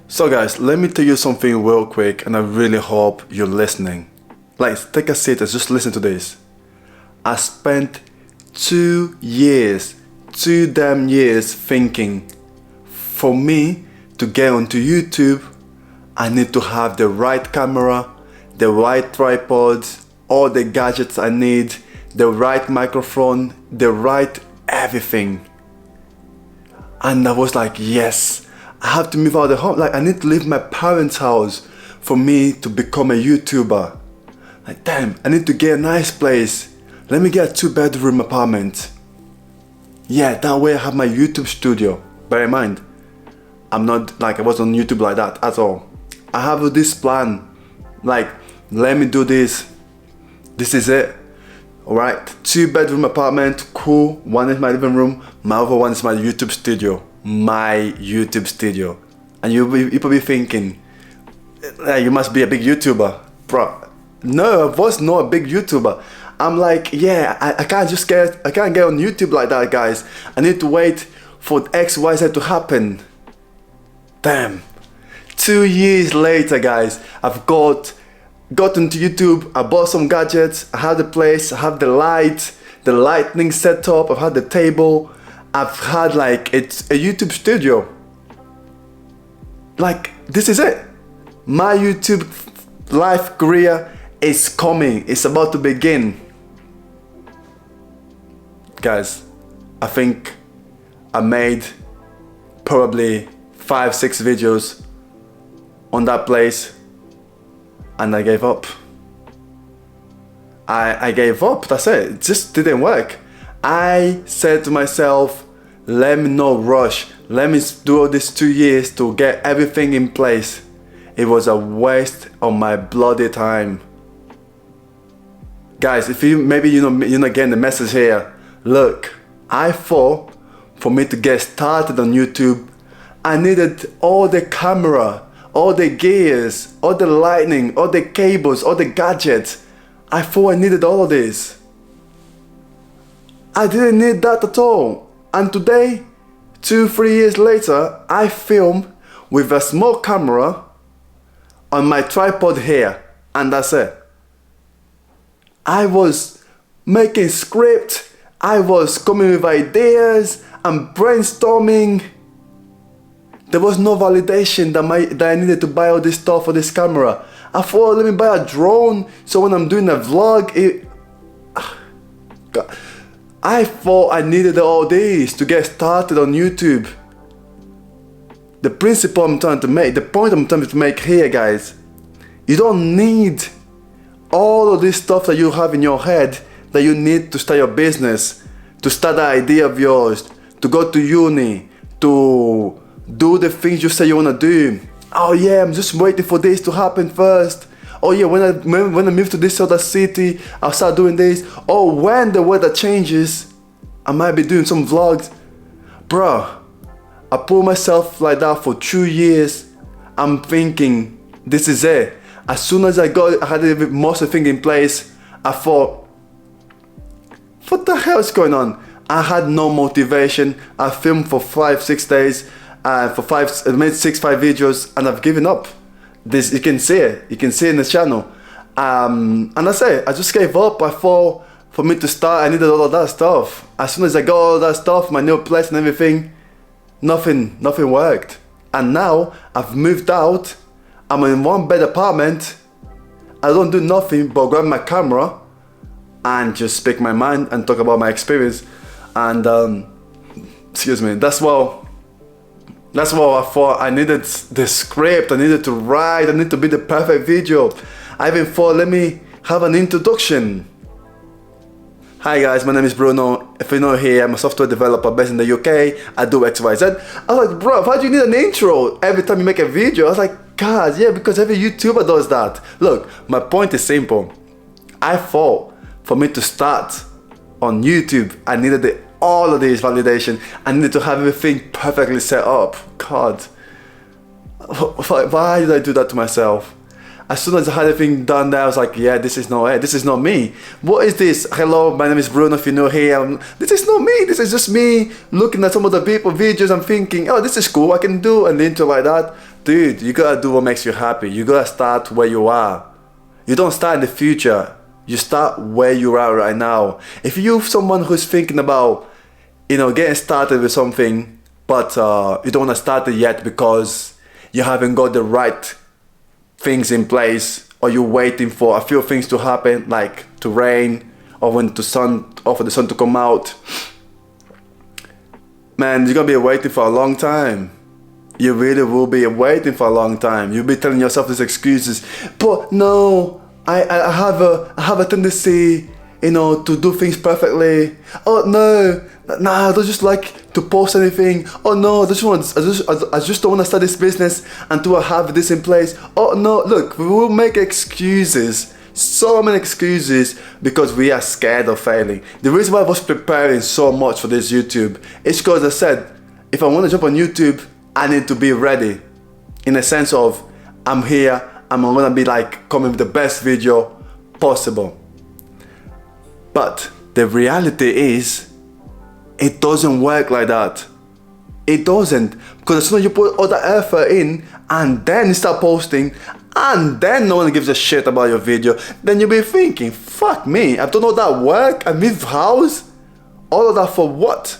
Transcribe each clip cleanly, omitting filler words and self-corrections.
So guys, let me tell you something real quick, and I really hope you're listening. Like, take a seat and just listen to this. I spent 2 years, 2 damn years thinking, for me to get onto YouTube, I need to have the right camera, the right tripod, all the gadgets I need, the right microphone, the right everything. And I was like, yes, I have to move out of the home. Like, I need to leave my parents' house for me to become a YouTuber. Like, damn, I need to get a nice place. Let me get a 2-bedroom apartment. Yeah, that way I have my YouTube studio. Bear in mind, I'm not like I was on YouTube like that at all. I have this plan. Like, let me do this. This is it. Alright, 2-bedroom apartment, cool. One is my living room, my other one is my YouTube studio. My YouTube studio. And you'll probably thinking, you must be a big YouTuber. Bro, no, I was not a big YouTuber. I'm like, yeah, I can't get on YouTube like that, guys. I need to wait for X, Y, Z to happen. Damn. 2 years later, guys, I've got into YouTube. I bought some gadgets. I have the place. I have the lightning set up. I've had the table. I've had like it's a YouTube studio. Like, this is it. My YouTube life career is coming. It's about to begin. Guys, I think I made probably 5-6 videos on that place, and I gave up. I gave up, that's it. It just didn't work. I said to myself, let me not rush. Let me do all these 2 years to get everything in place. It was a waste of my bloody time. Guys, if you're not getting the message here, look, I thought for me to get started on YouTube, I needed all the camera, all the gears, all the lighting, all the cables, all the gadgets. I thought I needed all of this. I didn't need that at all. And today, 2-3 years later, I film with a small camera on my tripod here, and that's it. I was making script, I was coming with ideas and brainstorming. There was no validation that I needed to buy all this stuff for this camera. I thought, let me buy a drone so when I'm doing a vlog, I thought I needed all these to get started on YouTube. The principle I'm trying to make, the point I'm trying to make here, guys, you don't need all of this stuff that you have in your head that you need to start your business, to start the idea of yours, to go to uni, to do the things you say you want to do. Oh yeah, I'm just waiting for this to happen first. Oh yeah, when I move to this other city, I'll start doing this. Oh, when the weather changes, I might be doing some vlogs. Bro, I put myself like that for 2 years. I'm thinking, this is it. As soon as I had most of the thing in place, I thought, what the hell is going on? I had no motivation. I filmed for 5-6 days, I made 5 videos, and I've given up. This, you can see it. You can see it in the channel. And I say, I just gave up. I thought for me to start, I needed all of that stuff. As soon as I got all that stuff, my new place and everything, nothing worked. And now I've moved out. I'm in 1-bed apartment. I don't do nothing but grab my camera and just speak my mind and talk about my experience. And excuse me, that's what I thought. I needed the script, I needed to write, I need to be the perfect video. I even thought, let me have an introduction. Hi guys, my name is Bruno. If you're not here, I'm a software developer based in the UK. I do XYZ. I was like, bro, why do you need an intro every time you make a video? I was like, God, yeah, because every YouTuber does that. Look, my point is simple. I thought for me to start on YouTube, I needed all of this validation. I needed to have everything perfectly set up. God, why did I do that to myself? As soon as I had everything done there, I was like, yeah, this is not it. This is not me. What is this? Hello, my name is Bruno. If you're new here, this is not me. This is just me looking at some of the people videos and thinking, oh, this is cool. I can do an intro like that. dude, you gotta do what makes you happy. You gotta start where you are. You don't start in the future. You start where you are right now. If you're someone who's thinking about, getting started with something, but you don't want to start it yet because you haven't got the right things in place, or you're waiting for a few things to happen, like to rain, or for the sun to come out, man, you're gonna be waiting for a long time. You really will be waiting for a long time. You'll be telling yourself these excuses. But no, I have a tendency, to do things perfectly. Oh no, nah, I don't just like to post anything. Oh no, I just don't want to start this business until I have this in place. Oh no, look, we will make excuses. So many excuses because we are scared of failing. The reason why I was preparing so much for this YouTube is because I said, if I want to jump on YouTube, I need to be ready. In a sense of, I'm here, I'm gonna be coming with the best video possible. But the reality is, it doesn't work like that. It doesn't. Because as soon as you put all the effort in, and then you start posting, and then no one gives a shit about your video, then you'll be thinking, fuck me, I've done all that work, I moved house, all of that for what?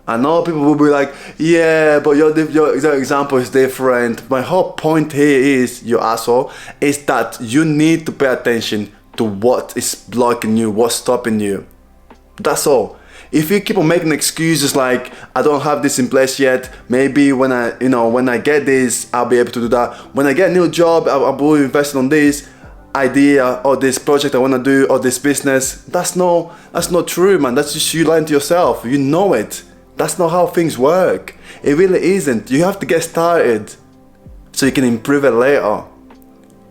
I know people will be like, yeah, but your example is different. My whole point here is, you asshole, is that you need to pay attention to what is blocking you, what's stopping you. That's all. If you keep on making excuses like, I don't have this in place yet, maybe when I get this, I'll be able to do that. When I get a new job, I'll be investing on this idea or this project I want to do or this business. That's not true, man. That's just you lying to yourself. You know it. That's not how things work. It really isn't. You have to get started so you can improve it later.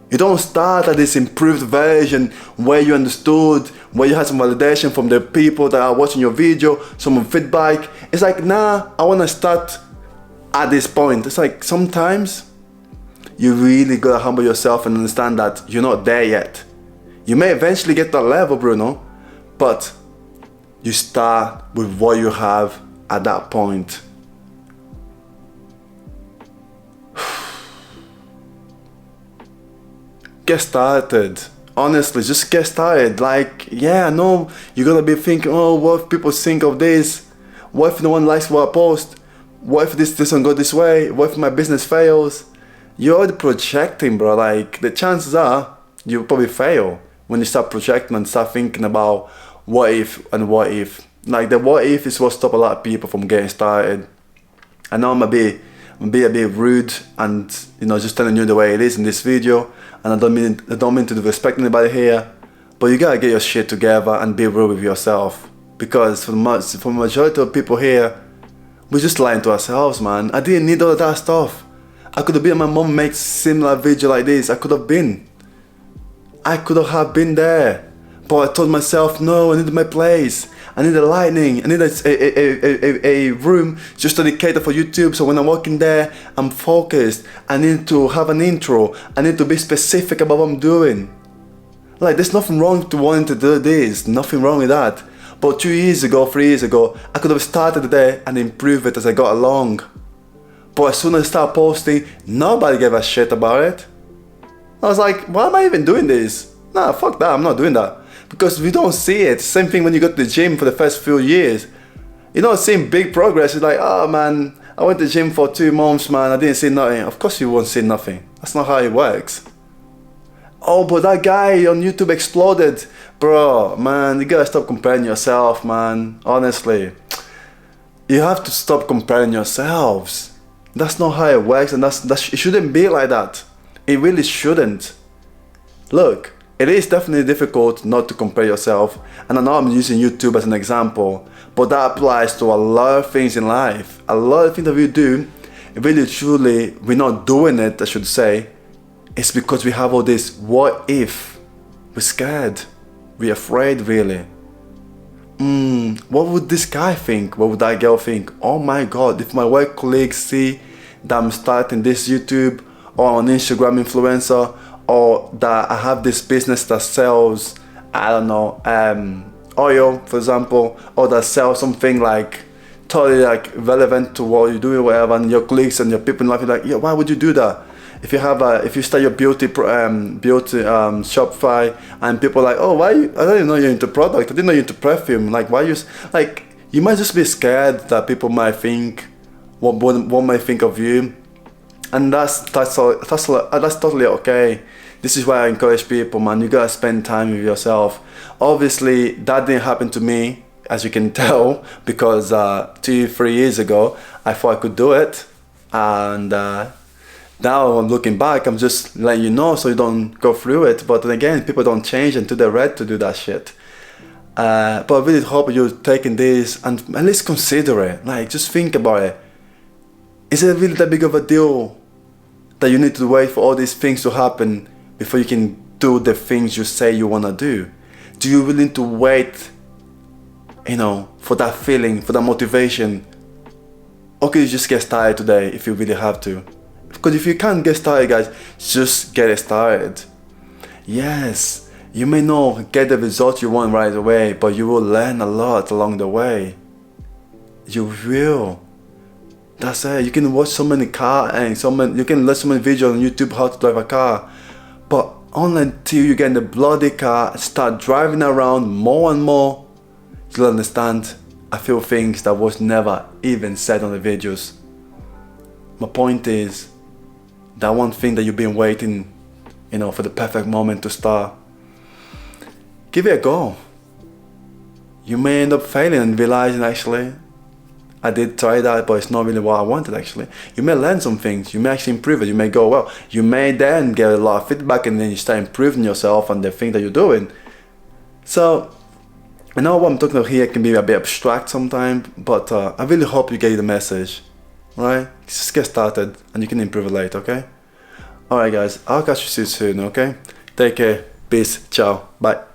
You don't start at this improved version where you understood, where you had some validation from the people that are watching your video, some feedback. It's like, nah, I want to start at this point. It's like, sometimes you really gotta humble yourself and understand that you're not there yet. You may eventually get that level, Bruno, but you start with what you have at that point. Get started. Honestly, just get started. Yeah, I know you're gonna be thinking, oh, what if people think of this? What if no one likes what I post? What if this doesn't go this way? What if my business fails? You're already projecting, bro. The chances are you'll probably fail when you start projecting and start thinking about what if and what if. The what if is what stops a lot of people from getting started. I know I'm gonna be a bit rude and just telling you the way it is in this video, and I don't mean to disrespect anybody here, but you gotta get your shit together and be real with yourself, because for the majority of people here, we're just lying to ourselves, man. I didn't need all of that stuff. I could have been, my mom makes similar video like this. I could have been there, but I told myself, no, I need my place. I need the lighting. I need a room just dedicated for YouTube. So when I'm walking there, I'm focused. I need to have an intro. I need to be specific about what I'm doing. There's nothing wrong to wanting to do this. Nothing wrong with that. But 3 years ago, I could have started there and improved it as I got along. But as soon as I started posting, nobody gave a shit about it. I was like, why am I even doing this? Nah, fuck that, I'm not doing that. Because we don't see it. Same thing when you go to the gym for the first few years. You don't see big progress. It's like, oh man, I went to the gym for 2 months, man. I didn't see nothing. Of course you won't see nothing. That's not how it works. Oh, but that guy on YouTube exploded. Bro, man, you gotta stop comparing yourself, man. Honestly. You have to stop comparing yourselves. That's not how it works, and it shouldn't be like that. It really shouldn't. Look. It is definitely difficult not to compare yourself, and I know I'm using YouTube as an example, but that applies to a lot of things in life. A lot of things that we do, really truly, we're not doing it, I should say. It's because we have all this what if. We're scared. We're afraid, really. What would this guy think? What would that girl think? Oh my god, if my work colleagues see that I'm starting this YouTube or an Instagram influencer, or that I have this business that sells, I don't know, oil, for example, or that sells something like totally like relevant to what you're doing, whatever, and your colleagues and your people in life, you're like, yeah, why would you do that? If you start your beauty Shopify, and people are like, oh, why? I didn't know you're into product. I didn't know you're into perfume. Like, why you like? You might just be scared that people might think what might think of you, and that's totally okay. This is why I encourage people, man. You gotta spend time with yourself. Obviously, that didn't happen to me, as you can tell, because 2-3 years ago I thought I could do it, and now I'm looking back, I'm just letting you know so you don't go through it. But then again, people don't change until they're ready to do that shit. But I really hope you're taking this and at least consider it. Like, just think about it. Is it really that big of a deal that you need to wait for all these things to happen before you can do the things you say you want to do? Do you really need to wait, for that feeling, for that motivation? Or can you just get started today if you really have to? Because if you can't get started, guys, just get it started. Yes, you may not get the result you want right away, but you will learn a lot along the way. You will. That's it. You can watch so many you can learn so many videos on YouTube how to drive a car, but only until you get in the bloody car and start driving around more and more, you'll understand a few things that was never even said on the videos. My point is, that one thing that you've been waiting, for the perfect moment to start, give it a go. You may end up failing and realizing, actually, I did try that, but it's not really what I wanted, actually. You may learn some things, you may actually improve it, you may go well. You may then get a lot of feedback and then you start improving yourself and the thing that you're doing. So, I know what I'm talking about here can be a bit abstract sometimes, but I really hope you get the message, right? Just get started and you can improve it later, okay? Alright guys, I'll catch you soon, okay? Take care, peace, ciao, bye.